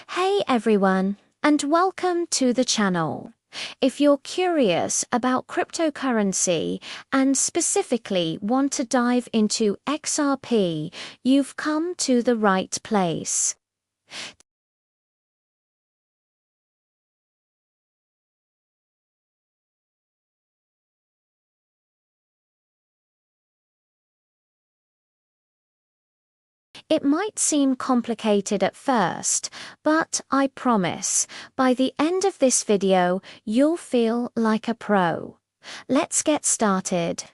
Hey everyone, and welcome to the channel. If you're curious about cryptocurrency and specifically want to dive into XRP, you've come to the right place. It might seem complicated at first, but I promise, by the end of this video, you'll feel like a pro. Let's get started.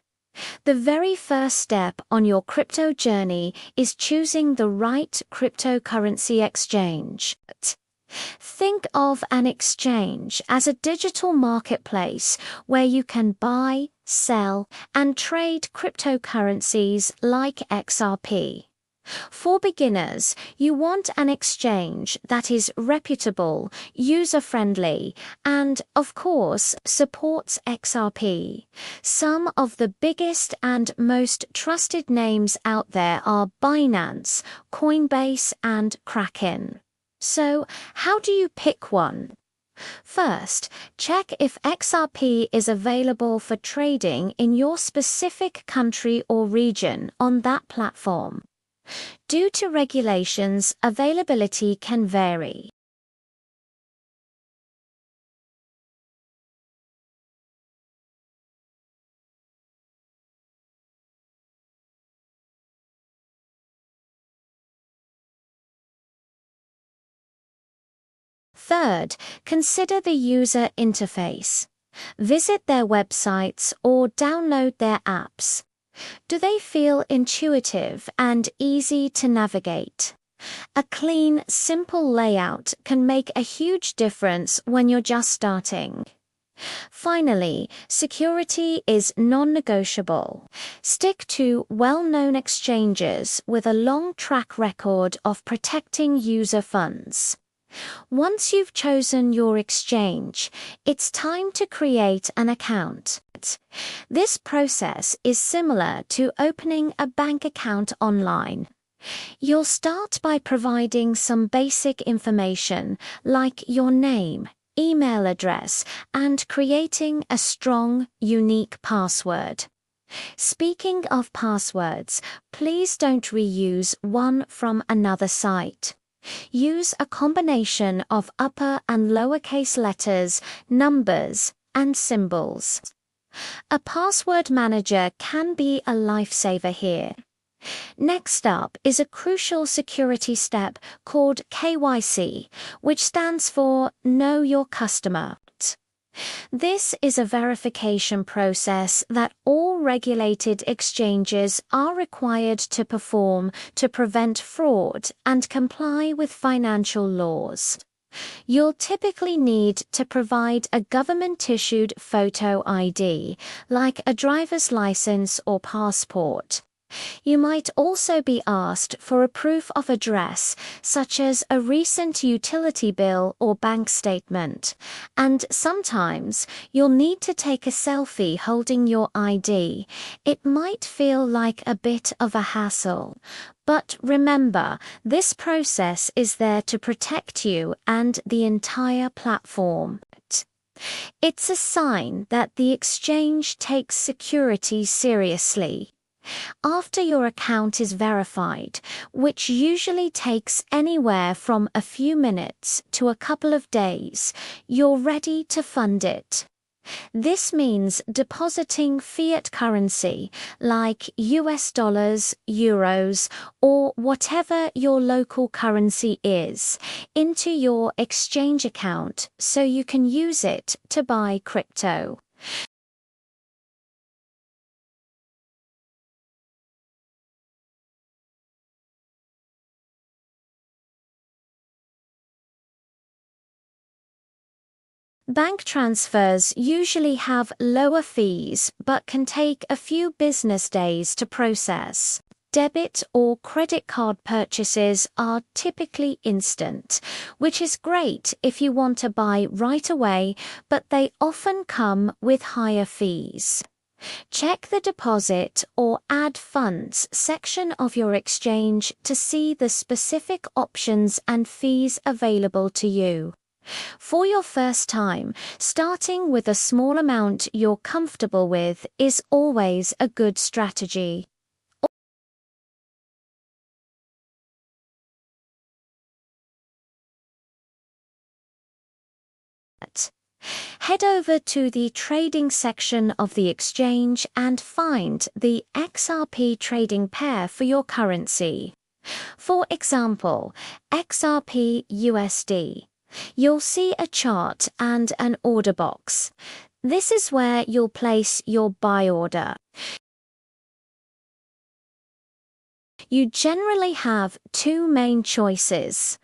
The very first step on your crypto journey is choosing the right cryptocurrency exchange. Think of an exchange as a digital marketplace where you can buy, sell, and trade cryptocurrencies like XRP. For beginners, you want an exchange that is reputable, user-friendly, and, of course, supports XRP. Some of the biggest and most trusted names out there are Binance, Coinbase, and Kraken. So, how do you pick one? First, check if XRP is available for trading in your specific country or region on that platform. Due to regulations, availability can vary. Third, consider the user interface. Visit their websites or download their apps. Do they feel intuitive and easy to navigate? A clean, simple layout can make a huge difference when you're just starting. Finally, security is non-negotiable. Stick to well-known exchanges with a long track record of protecting user funds. Once you've chosen your exchange, it's time to create an account. This process is similar to opening a bank account online. You'll start by providing some basic information like your name, email address, and creating a strong, unique password. Speaking of passwords, please don't reuse one from another site. Use a combination of upper and lowercase letters, numbers, and symbols. A password manager can be a lifesaver here. Next up is a crucial security step called KYC, which stands for Know Your Customer. This is a verification process that all regulated exchanges are required to perform to prevent fraud and comply with financial laws. You'll typically need to provide a government-issued photo ID, like a driver's license or passport. You might also be asked for a proof of address, such as a recent utility bill or bank statement, and sometimes you'll need to take a selfie holding your ID. It might feel like a bit of a hassle, but remember, this process is there to protect you and the entire platform. It's a sign that the exchange takes security seriously. After your account is verified, which usually takes anywhere from a few minutes to a couple of days, you're ready to fund it. This means depositing fiat currency like US dollars, euros, or whatever your local currency is into your exchange account so you can use it to buy crypto. Bank transfers usually have lower fees but can take a few business days to process. Debit or credit card purchases are typically instant, which is great if you want to buy right away, but they often come with higher fees. Check the deposit or add funds section of your exchange to see the specific options and fees available to you. For your first time, starting with a small amount you're comfortable with is always a good strategy. Head over to the trading section of the exchange and find the XRP trading pair for your currency. For example, XRP USD. You'll see a chart and an order box. This is where you'll place your buy order. You generally have two main choices: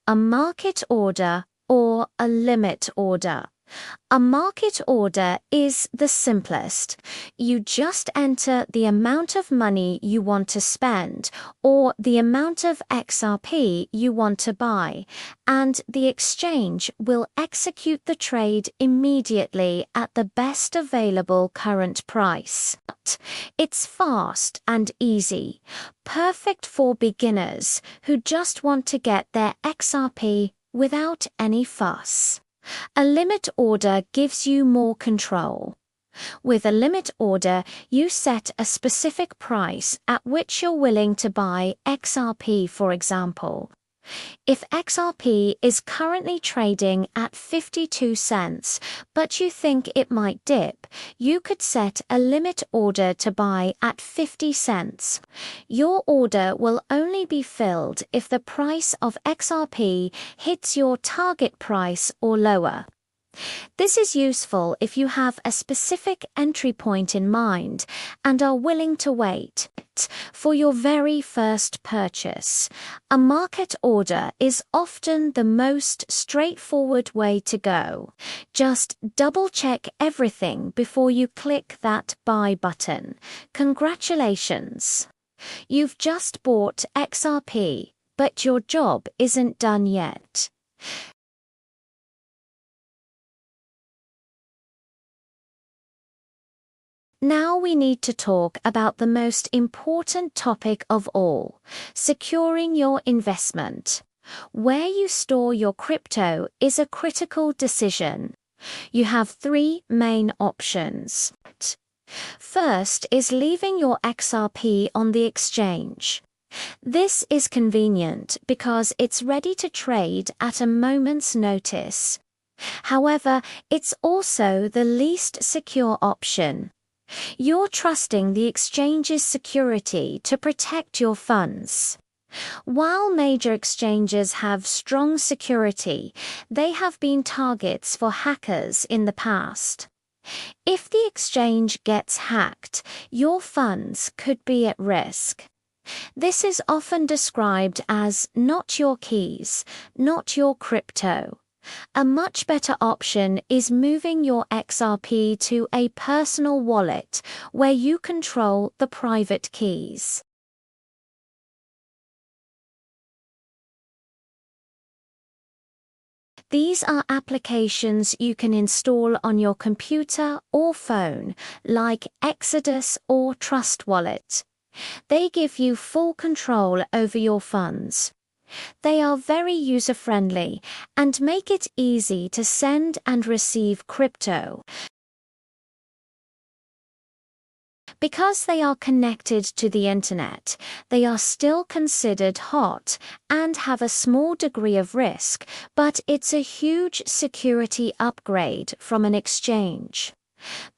a market order or a limit order. A market order is the simplest. You just enter the amount of money you want to spend or the amount of XRP you want to buy, and the exchange will execute the trade immediately at the best available current price. It's fast and easy, perfect for beginners who just want to get their XRP without any fuss. A limit order gives you more control. With a limit order, you set a specific price at which you're willing to buy XRP, for example. If XRP is currently trading at 52 cents, but you think it might dip, you could set a limit order to buy at 50 cents. Your order will only be filled if the price of XRP hits your target price or lower. This is useful if you have a specific entry point in mind and are willing to wait. For your very first purchase, a market order is often the most straightforward way to go. Just double-check everything before you click that buy button. Congratulations! You've just bought XRP, but your job isn't done yet. Now we need to talk about the most important topic of all: securing your investment. Where you store your crypto is a critical decision. You have three main options. First is leaving your XRP on the exchange. This is convenient because it's ready to trade at a moment's notice. However, it's also the least secure option. You're trusting the exchange's security to protect your funds. While major exchanges have strong security, they have been targets for hackers in the past. If the exchange gets hacked, your funds could be at risk. This is often described as not your keys, not your crypto. A much better option is moving your XRP to a personal wallet where you control the private keys. These are applications you can install on your computer or phone, like Exodus or Trust Wallet. They give you full control over your funds. They are very user-friendly and make it easy to send and receive crypto. Because they are connected to the internet, they are still considered hot and have a small degree of risk, but it's a huge security upgrade from an exchange.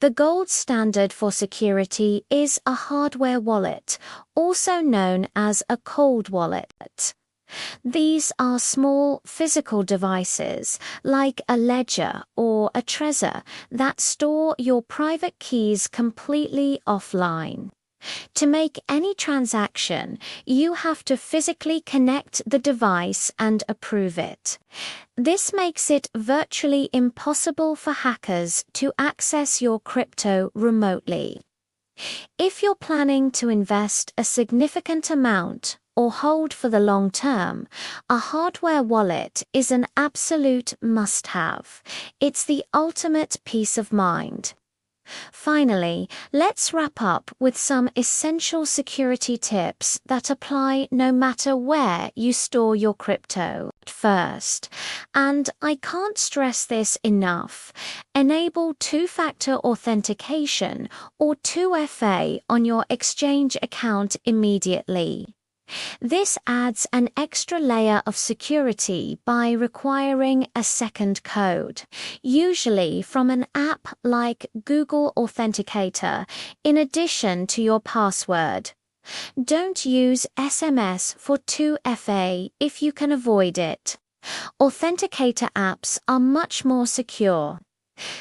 The gold standard for security is a hardware wallet, also known as a cold wallet. These are small physical devices, like a ledger or a Trezor, that store your private keys completely offline. To make any transaction, you have to physically connect the device and approve it. This makes it virtually impossible for hackers to access your crypto remotely. If you're planning to invest a significant amount or hold for the long term, a hardware wallet is an absolute must-have. It's the ultimate peace of mind. Finally, let's wrap up with some essential security tips that apply no matter where you store your crypto. First, and I can't stress this enough, enable two-factor authentication or 2FA on your exchange account immediately. This adds an extra layer of security by requiring a second code, usually from an app like Google Authenticator, in addition to your password. Don't use SMS for 2FA if you can avoid it. Authenticator apps are much more secure.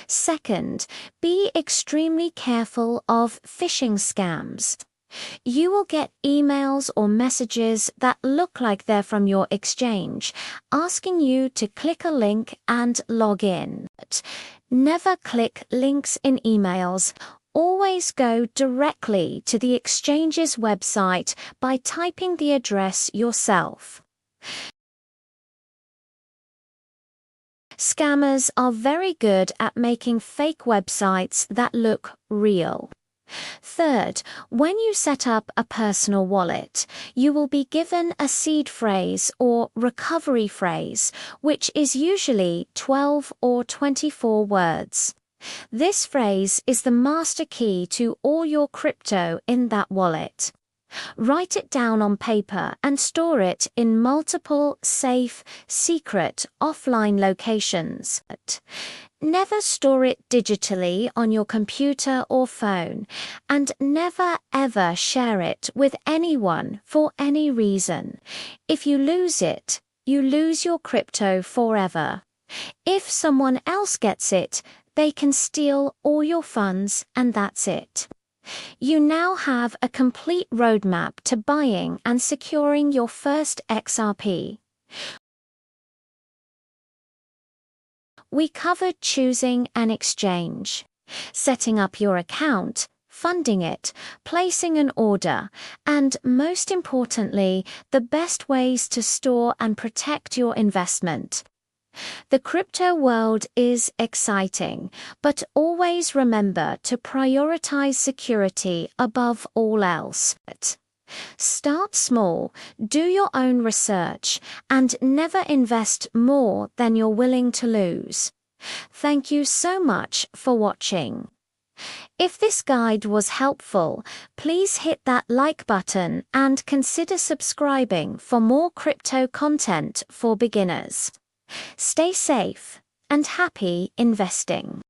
Second, be extremely careful of phishing scams. You will get emails or messages that look like they're from your exchange, asking you to click a link and log in. Never click links in emails. Always go directly to the exchange's website by typing the address yourself. Scammers are very good at making fake websites that look real. Third, when you set up a personal wallet, you will be given a seed phrase or recovery phrase, which is usually 12 or 24 words. This phrase is the master key to all your crypto in that wallet. Write it down on paper and store it in multiple, safe, secret, offline locations. Never store it digitally on your computer or phone, and never ever share it with anyone for any reason. If you lose it, you lose your crypto forever. If someone else gets it, they can steal all your funds and that's it. You now have a complete roadmap to buying and securing your first XRP. We covered choosing an exchange, setting up your account, funding it, placing an order, and most importantly, the best ways to store and protect your investment. The crypto world is exciting, but always remember to prioritize security above all else. Start small, do your own research, and never invest more than you're willing to lose. Thank you so much for watching. If this guide was helpful, please hit that like button and consider subscribing for more crypto content for beginners. Stay safe and happy investing.